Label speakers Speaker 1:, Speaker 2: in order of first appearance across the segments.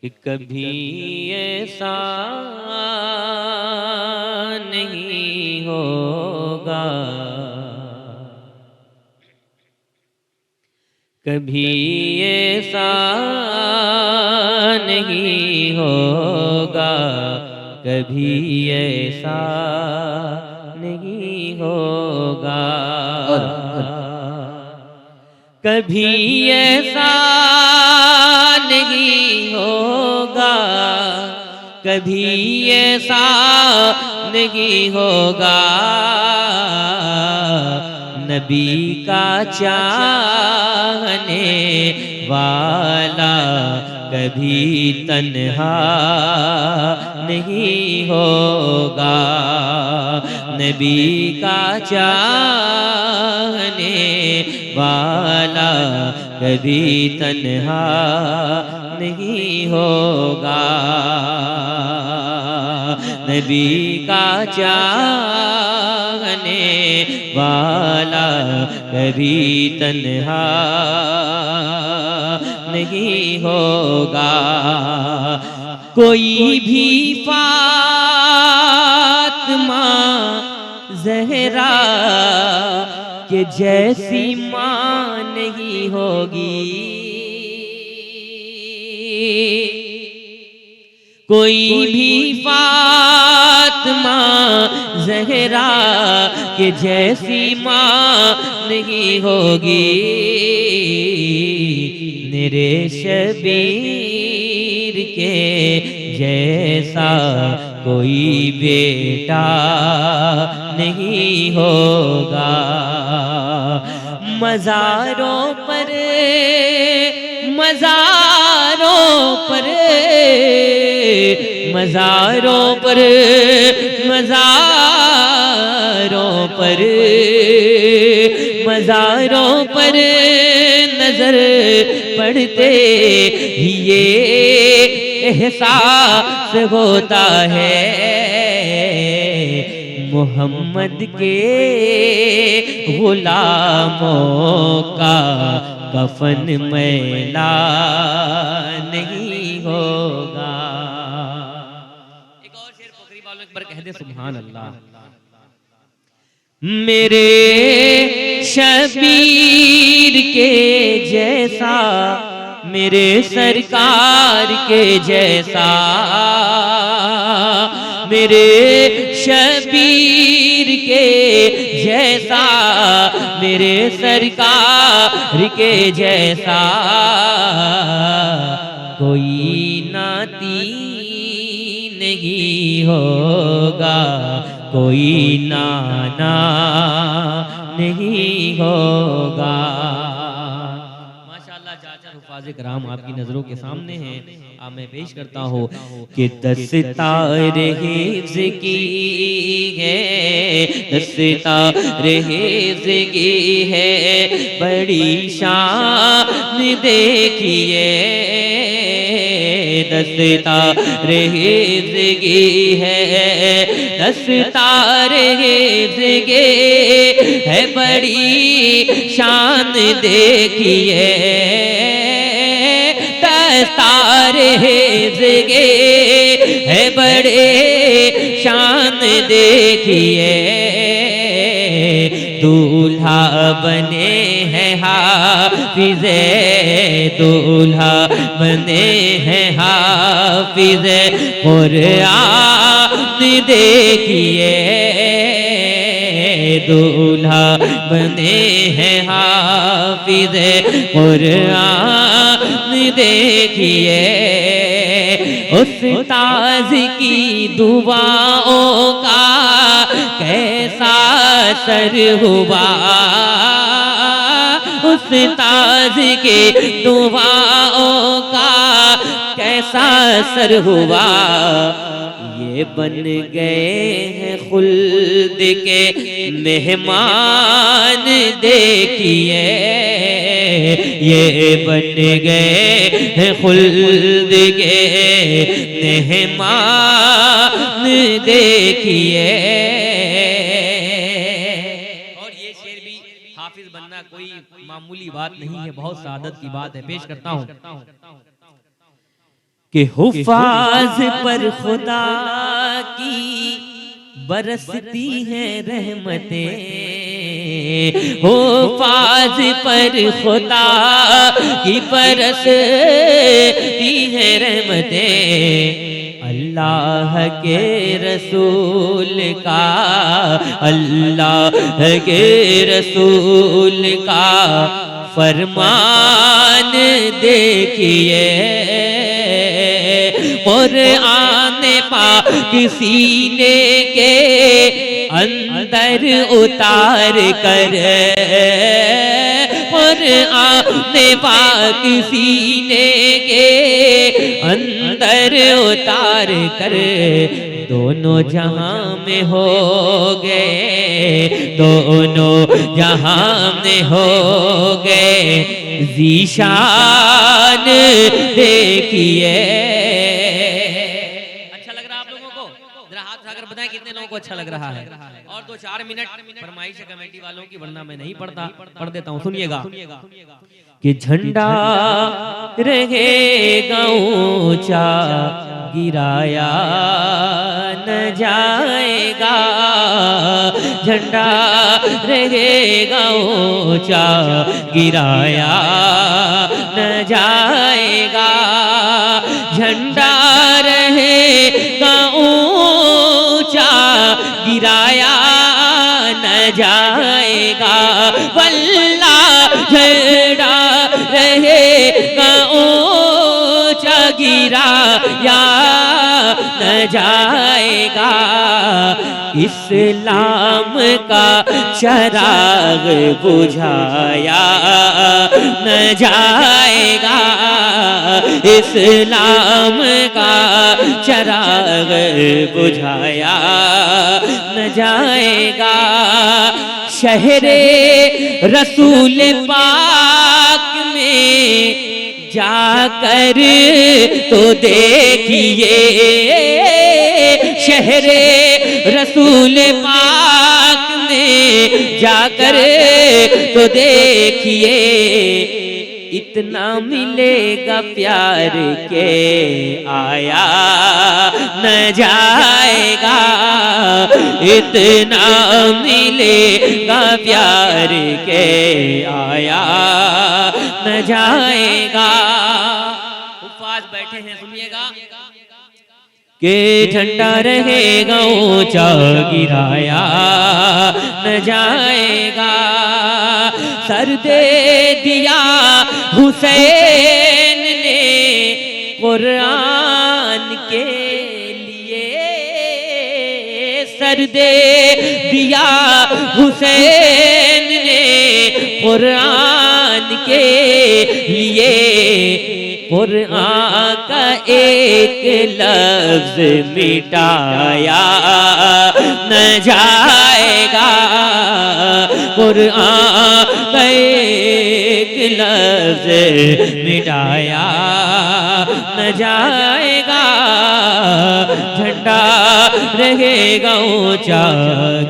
Speaker 1: कि कभी ऐसा नहीं होगा, कभी ऐसा नहीं होगा, कभी ऐसा नहीं होगा, कभी ऐसा नहीं होगा, कभी ऐसा नहीं होगा, नबी का चाहने वाला कभी तन्हा नहीं होगा, नबी का चाहने वाला कभी तन्हा नहीं होगा, नबी का चाहने वाला कभी तन्हा नहीं होगा। कोई भी फातिमा ज़हरा के जैसी माँ नहीं होगी, कोई भी फातिमा ज़हरा के जैसी माँ नहीं होगी, मेरे शबीर के जैसा कोई बेटा नहीं होगा। मज़ारों पर मज़ारों पर मज़ारों पर मज़ारों पर मज़ारों पर नजर पड़ते ही ये एहसास होता है, मोहम्मद के गुलामों का कफन मैला नहीं होगा। एक और शेर पोखरी वालों एक बार कह दे सुभान अल्लाह। मेरे शबीर के जैसा, मेरे सरकार के जैसा, मेरे शबीर के जैसा, मेरे सरकार के जैसा कोई नाती नहीं होगा, कोई नाना नहीं होगा। माशाअल्लाह चाचा हुफ़ाज़े कराम आपकी नजरों के सामने हैं। अब मैं पेश करता हूँ कि दस्तार हिफ्ज़ की है, दस्तार हिफ्ज़ की है, बड़ी शान देखिए, दस्तार हिफ्ज़ की है, दस्तार हिफ्ज़ की है, बड़ी शान देखिए, दस्तार हिफ्ज़ की है, बड़े शान देखिए, दूल्हा बने हैं हाफिज़े, दूल्हा बने हैं हाफिज़े कुरान देखिए, दूल्हा बने हैं हाफिज़े कुरान देखिए, उस्ताद की दुआओं का कैसा असर हुआ, उस्ताद के दुआओं का कैसा असर हुआ, ये बन गए हैं खुल्द के मेहमान देखिए, ये बन गए हैं खुल्द के मेहमान देखिए। और ये शेर भी हाफिज बनना कोई मामूली बात नहीं है, बहुत सादत की बात है। पेश करता हूँ कि हुफ़ाज़ पर खुदा की बरसती है रहमतें, हुफ़ाज़ पर खुदा की बरसती है रहमतें। अल्लाह के रसूल का, अल्लाह के रसूल का फरमान देखिए, कुरान पाक सीने के अंदर उतार कर, कुरान पाक सीने के अंदर उतार कर, दोनों जहां में हो गए, दोनों जहां में हो गए ज़ीशान देखिए। अच्छा लग रहा है आप लोगों को? जरा हाथ उठाकर बताएं कितने लोगों को अच्छा लग रहा है। और 2-4 मिनट फरमाइश है कमेटी वालों की, वरना मैं नहीं पढ़ता, पढ़ देता हूँ, सुनिएगा। कि झंडा रहेगा ऊंचा गिराया न जाएगा, झंडा रहेगा ऊंचा गिराया न जाएगा, झंडा रहेगा ऊंचा गिराया न जाएगा, वल्लाह झंडा रहेगा ऊंचा गिराया न जाएगा, इस्लाम का चराग बुझाया न जाएगा, इस्लाम का चराग बुझाया न जाएगा, शहरे रसूल पाक में जाकर तो देखिए, शहरे रसूल पाक में जाकर तो देखिए, इतना मिलेगा प्यार के आया न जाएगा, इतना मिलेगा प्यार के आया न जाएगा। हुफ़ाज़ बैठे हैं, सुनिएगा। के झंडा रहेगा ऊंचा गिराया न जाएगा, सर दे दिया हुसैन ने कुरान के लिए, सर दे दिया हुसैन ने कुरान के लिए, कुरान का एक लफ्ज मिटाया न जाएगा, कुरान का एक लफ्ज मिटाया न जाएगा, झंडा रहेगा ऊंचा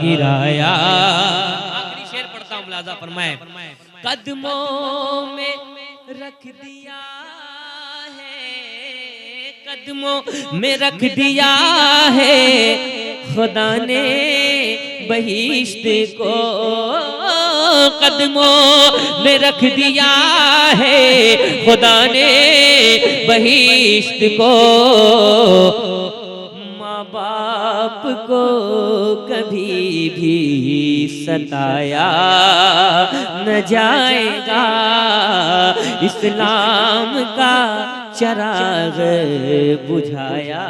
Speaker 1: गिराया। आखिरी शेर पढ़ता हूँ, मुलाज़ा फरमाए। कदमों में रख दिया है, कदमों में रख दिया है खुदा ने बहिश्त को, कदमों में रख दिया है खुदा ने बहिश्त को, माँ बाप को कभी भी सताया न जाएगा, इस्लाम का चराग बुझाया